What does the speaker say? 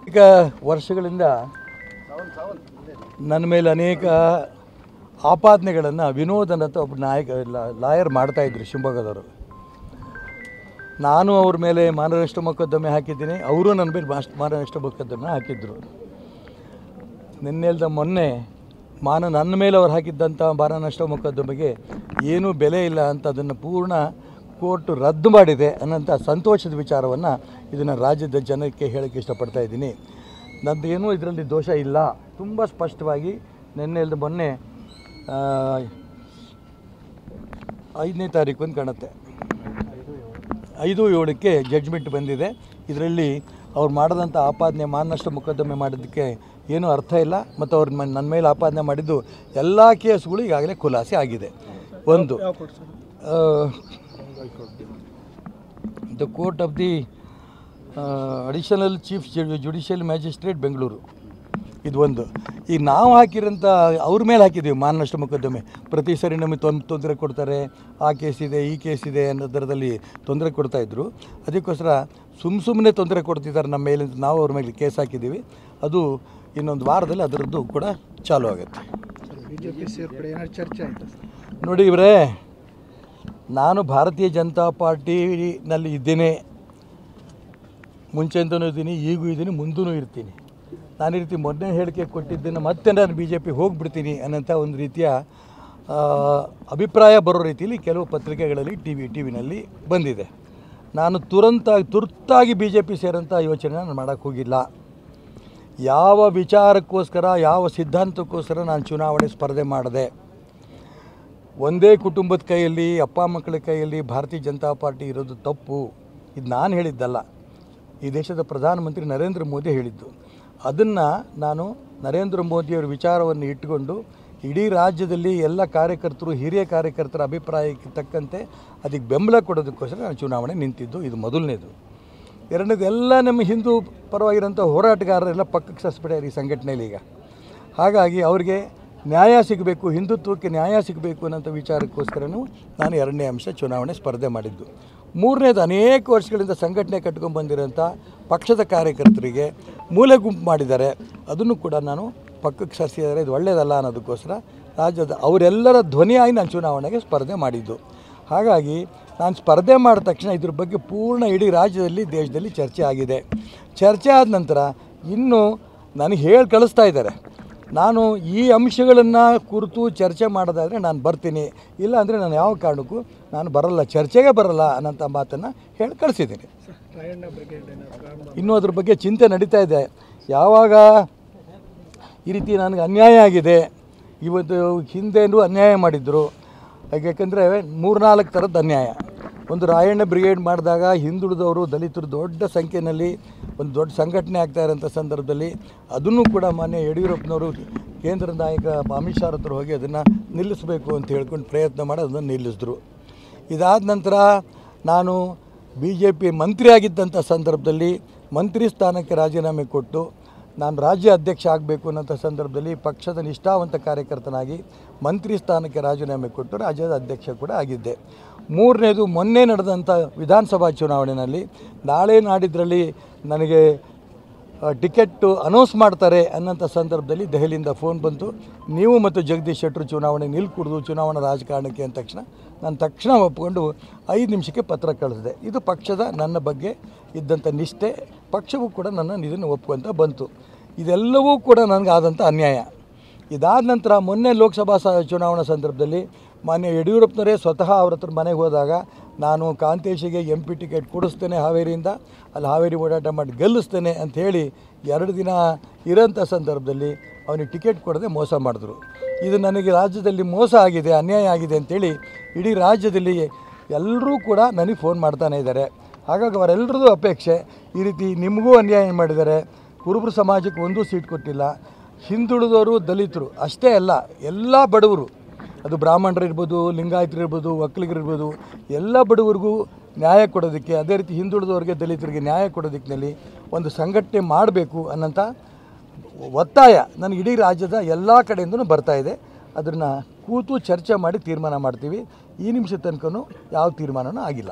ಈಗ ವರ್ಷಗಳಿಂದ ನನ್ನ ಮೇಲೆ ಅನೇಕ ಆಪಾದನೆಗಳನ್ನು ವಿನೋದನ್ ಅಂತ ಒಬ್ಬ ಲಾಯರ್ ಮಾಡ್ತಾಯಿದ್ರು ಶಿವಮೊಗ್ಗದವರು. ನಾನು ಅವ್ರ ಮೇಲೆ ಮಾನನಷ್ಟ ಮೊಕದ್ದಮೆ ಹಾಕಿದ್ದೀನಿ, ಅವರು ನನ್ನ ಮೇಲೆ ಮಾನನಷ್ಟ ಮೊಕದ್ದಮೆ ಹಾಕಿದ್ರು. ನಿನ್ನೆಲ್ದ ಮೊನ್ನೆ ನನ್ನ ಮೇಲೆ ಅವ್ರು ಹಾಕಿದ್ದಂಥ ಮಾನನಷ್ಟ ಮೊಕದ್ದಮೆಗೆ ಏನೂ ಬೆಲೆ ಇಲ್ಲ ಅಂತ ಅದನ್ನು ಪೂರ್ಣ ಕೋರ್ಟ್ ರದ್ದು ಮಾಡಿದೆ ಅನ್ನೋಂಥ ಸಂತೋಷದ ವಿಚಾರವನ್ನು ಇದನ್ನು ರಾಜ್ಯದ ಜನಕ್ಕೆ ಹೇಳೋಕ್ಕೆ ಇಷ್ಟಪಡ್ತಾ ಇದ್ದೀನಿ. ನಂದೇನೂ ಇದರಲ್ಲಿ ದೋಷ ಇಲ್ಲ. ತುಂಬ ಸ್ಪಷ್ಟವಾಗಿ ನಿನ್ನೆಲ್ದ ಮೊನ್ನೆ 5ನೇ ತಾರೀಕು ಅಂತ ಕಾಣುತ್ತೆ, 5/7ಕ್ಕೆ ಜಡ್ಜ್ಮೆಂಟ್ ಬಂದಿದೆ. ಇದರಲ್ಲಿ ಅವ್ರು ಮಾಡಿದಂಥ ಆಪಾದನೆ ಮಾನನಷ್ಟ ಮೊಕದ್ದಮೆ ಮಾಡಿದ್ದಕ್ಕೆ ಏನೂ ಅರ್ಥ ಇಲ್ಲ. ಮತ್ತು ಅವ್ರು ನನ್ನ ಮೇಲೆ ಆಪಾದನೆ ಮಾಡಿದ್ದು ಎಲ್ಲ ಕೇಸ್ಗಳು ಈಗಾಗಲೇ ಖುಲಾಸೆ ಆಗಿದೆ. ಒಂದು the court of the additional chief judicial magistrate Bengaluru, ಇದು ಒಂದು. ಈಗ ನಾವು ಹಾಕಿರೋಂಥ ಅವ್ರ ಮೇಲೆ ಹಾಕಿದ್ದೀವಿ ಮಾನನಷ್ಟ ಮೊಕದ್ದಮೆ. ಪ್ರತಿ ಸರಿ ನಮಗೆ ತೊಂದರೆ ಕೊಡ್ತಾರೆ, ಆ ಕೇಸಿದೆ ಈ ಕೇಸಿದೆ ಅನ್ನೋ ಥರದಲ್ಲಿ ತೊಂದರೆ ಕೊಡ್ತಾಯಿದ್ರು. ಅದಕ್ಕೋಸ್ಕರ ಸುಮ್ಮನೆ ತೊಂದರೆ ಕೊಡ್ತಿದ್ದಾರೆ ನಮ್ಮ ಮೇಲೆ. ನಾವು ಅವ್ರ ಮೇಲೆ ಕೇಸ್ ಹಾಕಿದ್ದೀವಿ. ಅದು ಇನ್ನೊಂದು ವಾರದಲ್ಲಿ ಅದರದ್ದು ಕೂಡ ಚಾಲೂ ಆಗುತ್ತೆ. ನೋಡಿ ಇವರೇ, ನಾನು ಭಾರತೀಯ ಜನತಾ ಪಾರ್ಟಿನಲ್ಲಿ ಇದ್ದೇನೆ, ಮುಂಚೆಂದನೂ ಇದ್ದೀನಿ, ಈಗೂ ಇದ್ದೀನಿ, ಮುಂದೂ ಇರ್ತೀನಿ. ನಾನು ಈ ರೀತಿ ಮೊನ್ನೆ ಹೇಳಿಕೆ ಕೊಟ್ಟಿದ್ದನ್ನು ಮತ್ತೆ ನಾನು BJP ಹೋಗಿಬಿಡ್ತೀನಿ ಅನ್ನೋಂಥ ಒಂದು ರೀತಿಯ ಅಭಿಪ್ರಾಯ ಬರೋ ರೀತಿಯಲ್ಲಿ ಕೆಲವು ಪತ್ರಿಕೆಗಳಲ್ಲಿ ಟಿ ವಿನಲ್ಲಿ ಬಂದಿದೆ. ನಾನು ತುರ್ತಾಗಿ BJP ಸೇರೋಂಥ ಯೋಚನೆ ನಾನು ಮಾಡೋಕ್ಕೆ ಹೋಗಿಲ್ಲ. ಯಾವ ವಿಚಾರಕ್ಕೋಸ್ಕರ, ಯಾವ ಸಿದ್ಧಾಂತಕ್ಕೋಸ್ಕರ ನಾನು ಚುನಾವಣೆ ಸ್ಪರ್ಧೆ ಮಾಡಿದೆ? ಒಂದೇ ಕುಟುಂಬದ ಕೈಯಲ್ಲಿ, ಅಪ್ಪ ಮಕ್ಕಳ ಕೈಯಲ್ಲಿ ಭಾರತೀಯ ಜನತಾ ಪಾರ್ಟಿ ಇರೋದು ತಪ್ಪು. ಇದು ನಾನು ಹೇಳಿದ್ದಲ್ಲ, ಈ ದೇಶದ ಪ್ರಧಾನಮಂತ್ರಿ ನರೇಂದ್ರ ಮೋದಿ ಹೇಳಿದ್ದು. ಅದನ್ನು ನಾನು ನರೇಂದ್ರ ಮೋದಿಯವರ ವಿಚಾರವನ್ನು ಇಟ್ಟುಕೊಂಡು ಇಡೀ ರಾಜ್ಯದಲ್ಲಿ ಎಲ್ಲ ಕಾರ್ಯಕರ್ತರು, ಹಿರಿಯ ಕಾರ್ಯಕರ್ತರ ಅಭಿಪ್ರಾಯಕ್ಕೆ ತಕ್ಕಂತೆ ಅದಕ್ಕೆ ಬೆಂಬಲ ಕೊಡೋದಕ್ಕೋಸ್ಕರ ನಾನು ಚುನಾವಣೆ ನಿಂತಿದ್ದು. ಇದು ಮೊದಲನೇದು. ಎರಡನೇದು, ಎಲ್ಲ ನಮ್ಮ ಹಿಂದೂ ಪರವಾಗಿರೋಂಥ ಹೋರಾಟಗಾರರೆಲ್ಲ ಪಕ್ಕಕ್ಕೆ ಸರಿಸ್ಬಿಟ್ಟಾರೆ ಈ ಸಂಘಟನೆಯಲ್ಲಿ ಈಗ. ಹಾಗಾಗಿ ಅವರಿಗೆ ನ್ಯಾಯ ಸಿಗಬೇಕು, ಹಿಂದುತ್ವಕ್ಕೆ ನ್ಯಾಯ ಸಿಗಬೇಕು ಅನ್ನೋಂಥ ವಿಚಾರಕ್ಕೋಸ್ಕರನೂ ನಾನು ಎರಡನೇ ಅಂಶ ಚುನಾವಣೆ ಸ್ಪರ್ಧೆ ಮಾಡಿದ್ದು. ಮೂರನೇದು, ಅನೇಕ ವರ್ಷಗಳಿಂದ ಸಂಘಟನೆ ಕಟ್ಕೊಂಡು ಬಂದಿರೋಂಥ ಪಕ್ಷದ ಕಾರ್ಯಕರ್ತರಿಗೆ ಮೂಲೆ ಗುಂಪು ಮಾಡಿದ್ದಾರೆ. ಅದನ್ನು ಕೂಡ ನಾನು ಪಕ್ಕಕ್ಕೆ ಸರಿಸಿದ್ದಾರೆ. ಇದು ಒಳ್ಳೆಯದಲ್ಲ ಅನ್ನೋದಕ್ಕೋಸ್ಕರ ರಾಜ್ಯದ ಅವರೆಲ್ಲರ ಧ್ವನಿಯಾಗಿ ನಾನು ಚುನಾವಣೆಗೆ ಸ್ಪರ್ಧೆ ಮಾಡಿದ್ದು. ಹಾಗಾಗಿ ನಾನು ಸ್ಪರ್ಧೆ ಮಾಡಿದ ತಕ್ಷಣ ಇದ್ರ ಬಗ್ಗೆ ಪೂರ್ಣ ಇಡೀ ರಾಜ್ಯದಲ್ಲಿ, ದೇಶದಲ್ಲಿ ಚರ್ಚೆ ಆಗಿದೆ. ಚರ್ಚೆ ಆದ ನಂತರ ಇನ್ನೂ ನನಗೆ ಹೇಳಿ ಕಳಿಸ್ತಾ ಇದ್ದಾರೆ, ನಾನು ಈ ಅಂಶಗಳನ್ನು ಕುರಿತು ಚರ್ಚೆ ಮಾಡೋದಾದರೆ ನಾನು ಬರ್ತೀನಿ, ಇಲ್ಲ ಅಂದರೆ ನಾನು ಯಾವ ಕಾರಣಕ್ಕೂ ನಾನು ಬರಲ್ಲ, ಚರ್ಚೆಗೆ ಬರಲ್ಲ ಅನ್ನೋಂಥ ಮಾತನ್ನು ಹೇಳಿ ಕಳಿಸಿದ್ದೀನಿ. ಇನ್ನೂ ಅದ್ರ ಬಗ್ಗೆ ಚಿಂತೆ ನಡೀತಾ ಇದೆ. ಯಾವಾಗ ಈ ರೀತಿ ನನಗೆ ಅನ್ಯಾಯ ಆಗಿದೆ, ಇವತ್ತು ಹಿಂದೆನೂ ಅನ್ಯಾಯ ಮಾಡಿದ್ರು. ಯಾಕೆಂದರೆ 3-4 ಥರದ್ದು ಅನ್ಯಾಯ. ಒಂದು ರಾಯಣ್ಣ ಬ್ರಿಗೇಡ್ ಮಾಡಿದಾಗ ಹಿಂದುಳಿದವರು, ದಲಿತರು ದೊಡ್ಡ ಸಂಖ್ಯೆಯಲ್ಲಿ ಒಂದು ದೊಡ್ಡ ಸಂಘಟನೆ ಆಗ್ತಾ ಇರೋಂಥ ಸಂದರ್ಭದಲ್ಲಿ ಅದನ್ನು ಕೂಡ ಮಾನ್ಯ ಯಡಿಯೂರಪ್ಪನವರು ಕೇಂದ್ರ ನಾಯಕ ಅಮಿತ್ ಶಾ ಹತ್ರ ಹೋಗಿ ಅದನ್ನು ನಿಲ್ಲಿಸಬೇಕು ಅಂತ ಹೇಳ್ಕೊಂಡು ಪ್ರಯತ್ನ ಮಾಡಿ ಅದನ್ನು ನಿಲ್ಲಿಸಿದ್ರು. ಇದಾದ ನಂತರ ನಾನು BJP ಮಂತ್ರಿ ಆಗಿದ್ದಂಥ ಸಂದರ್ಭದಲ್ಲಿ ಮಂತ್ರಿ ಸ್ಥಾನಕ್ಕೆ ರಾಜೀನಾಮೆ ಕೊಟ್ಟು ನಾನು ರಾಜ್ಯ ಅಧ್ಯಕ್ಷ ಆಗಬೇಕು ಅನ್ನೋಂಥ ಸಂದರ್ಭದಲ್ಲಿ ಪಕ್ಷದ ನಿಷ್ಠಾವಂತ ಕಾರ್ಯಕರ್ತನಾಗಿ ಮಂತ್ರಿ ಸ್ಥಾನಕ್ಕೆ ರಾಜೀನಾಮೆ ಕೊಟ್ಟು ರಾಜ್ಯದ ಅಧ್ಯಕ್ಷ ಕೂಡ ಆಗಿದ್ದೆ. ಮೂರನೇದು, ಮೊನ್ನೆ ನಡೆದಂಥ ವಿಧಾನಸಭಾ ಚುನಾವಣೆಯಲ್ಲಿ ನಾಳೆ ನಾಡಿದ್ರಲ್ಲಿ ನನಗೆ ಟಿಕೆಟ್ ಅನೌನ್ಸ್ ಮಾಡ್ತಾರೆ ಅನ್ನೋಂಥ ಸಂದರ್ಭದಲ್ಲಿ ದೆಹಲಿಯಿಂದ ಫೋನ್ ಬಂತು, ನೀವು ಮತ್ತು ಜಗದೀಶ್ ಶೆಟ್ಟರು ಚುನಾವಣೆ ನಿಲ್ಕೂಡ್ದು ಚುನಾವಣಾ ರಾಜಕಾರಣಕ್ಕೆ ಅಂದ ತಕ್ಷಣ ನಾನು ತಕ್ಷಣ ಒಪ್ಪಿಕೊಂಡು 5 ನಿಮಿಷಕ್ಕೆ ಪತ್ರ ಕಳಿಸಿದೆ. ಇದು ಪಕ್ಷದ ನನ್ನ ಬಗ್ಗೆ ಇದ್ದಂಥ ನಿಷ್ಠೆ. ಪಕ್ಷವೂ ಕೂಡ ನನ್ನ ಇದನ್ನು ಒಪ್ಪುವಂತ ಬಂತು. ಇದೆಲ್ಲವೂ ಕೂಡ ನನಗಾದಂಥ ಅನ್ಯಾಯ. ಇದಾದ ನಂತರ ಮೊನ್ನೆ ಲೋಕಸಭಾ ಚುನಾವಣಾ ಸಂದರ್ಭದಲ್ಲಿ ಮಾನ್ಯ ಯಡಿಯೂರಪ್ಪನವರೇ ಸ್ವತಃ ಅವ್ರ ಹತ್ರ ಮನೆಗೆ ಹೋದಾಗ ನಾನು ಕಾಂತೇಶಿಗೆ MP ಟಿಕೆಟ್ ಕೊಡಿಸ್ತೇನೆ ಹಾವೇರಿಯಿಂದ, ಅಲ್ಲಿ ಹಾವೇರಿ ಓಡಾಟ ಮಾಡಿ ಗೆಲ್ಲಿಸ್ತೇನೆ ಅಂಥೇಳಿ 2 ದಿನ ಇರೋಂಥ ಸಂದರ್ಭದಲ್ಲಿ ಅವನಿಗೆ ಟಿಕೆಟ್ ಕೊಡದೆ ಮೋಸ ಮಾಡಿದ್ರು. ಇದು ನನಗೆ ರಾಜ್ಯದಲ್ಲಿ ಮೋಸ ಆಗಿದೆ, ಅನ್ಯಾಯ ಆಗಿದೆ ಅಂಥೇಳಿ ಇಡೀ ರಾಜ್ಯದಲ್ಲಿ ಎಲ್ಲರೂ ಕೂಡ ನನಗೆ ಫೋನ್ ಮಾಡ್ತಾನೆ ಇದ್ದಾರೆ. ಹಾಗಾಗಿ ಅವರೆಲ್ಲರದ್ದು ಅಪೇಕ್ಷೆ, ಈ ರೀತಿ ನಿಮಗೂ ಅನ್ಯಾಯ ಮಾಡಿದ್ದಾರೆ, ಕುರುಬರು ಸಮಾಜಕ್ಕೆ ಒಂದೂ ಸೀಟ್ ಕೊಟ್ಟಿಲ್ಲ, ಹಿಂದುಳಿದವರು, ದಲಿತರು ಅಷ್ಟೇ ಅಲ್ಲ, ಎಲ್ಲ ಬಡವರು, ಅದು ಬ್ರಾಹ್ಮಣರು ಇರ್ಬೋದು, ಲಿಂಗಾಯತರು ಇರ್ಬೋದು, ಒಕ್ಕಲಿಗರಿರ್ಬೋದು, ಎಲ್ಲ ಬಡವರಿಗೂ ನ್ಯಾಯ ಕೊಡೋದಕ್ಕೆ, ಅದೇ ರೀತಿ ಹಿಂದುಳಿದವರಿಗೆ, ದಲಿತರಿಗೆ ನ್ಯಾಯ ಕೊಡೋದಕ್ಕಿನಲ್ಲಿ ಒಂದು ಸಂಘಟನೆ ಮಾಡಬೇಕು ಅನ್ನೋಂಥ ಒತ್ತಾಯ ನನಗೆ ಇಡೀ ರಾಜ್ಯದ ಎಲ್ಲ ಕಡೆಯಿಂದನೂ ಬರ್ತಾ ಇದೆ. ಅದನ್ನು ಕೂತು ಚರ್ಚೆ ಮಾಡಿ ತೀರ್ಮಾನ ಮಾಡ್ತೀವಿ. ಈ ನಿಮಿಷದ ತನಕನೂ ಯಾವ ತೀರ್ಮಾನವೂ ಆಗಿಲ್ಲ.